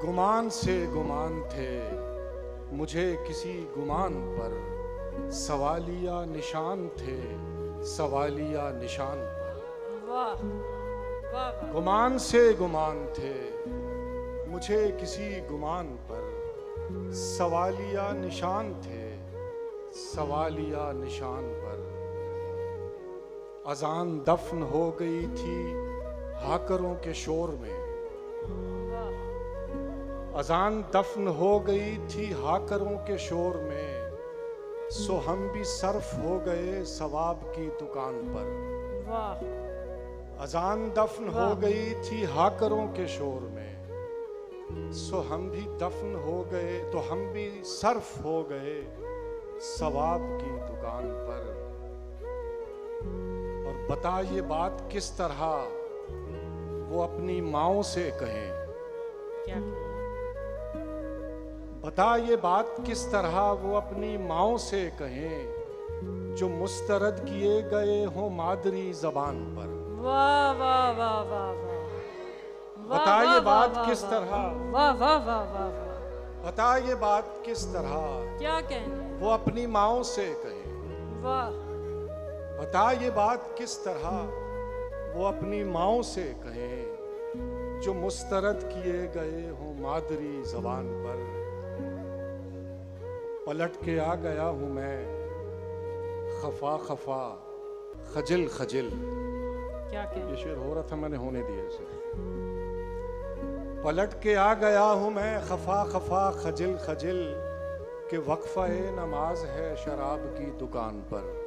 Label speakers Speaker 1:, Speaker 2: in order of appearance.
Speaker 1: गुमान से गुमान थे मुझे किसी गुमान पर, सवालिया निशान थे सवालिया निशान पर।
Speaker 2: वाह वाह वाह।
Speaker 1: गुमान से गुमान थे मुझे किसी गुमान पर, सवालिया निशान थे सवालिया निशान पर। अजान दफन हो गई थी हाकरों के शोर में, अजान दफन हो गई थी हाकरों के शोर में, सो हम भी सर्फ हो गए सवाब की दुकान पर।
Speaker 2: वाह।
Speaker 1: अजान दफन हो गई थी हाकरों के शोर में, सो हम भी दफन हो गए, तो हम भी सर्फ हो गए सवाब की दुकान पर। और बता ये बात किस तरह वो अपनी माओं से कहें,
Speaker 2: क्या कहें?
Speaker 1: बता ये बात किस तरह वो अपनी माओं से कहें, जो मुस्तरद किए गए हों मादरी जबान पर।
Speaker 2: वाह वाह वाह वाह वाह।
Speaker 1: बता ये बात किस तरह,
Speaker 2: वाह वाह वाह वाह वाह।
Speaker 1: बता ये बात किस तरह
Speaker 2: क्या कहने?
Speaker 1: वो अपनी माओं से कहें।
Speaker 2: वाह।
Speaker 1: बता ये बात किस तरह वो अपनी माओं से कहें, जो मुस्तरद किए गए हों मादरी जबान पर। पलट के आ गया हूं मैं खफा खफा खजिल खजिल।
Speaker 2: क्या कहें?
Speaker 1: ये शेर हो रहा था, मैंने होने दिया इसे। पलट के आ गया हूं मैं खफा खफा खजिल खजिल, के वक्फा नमाज है शराब की दुकान पर।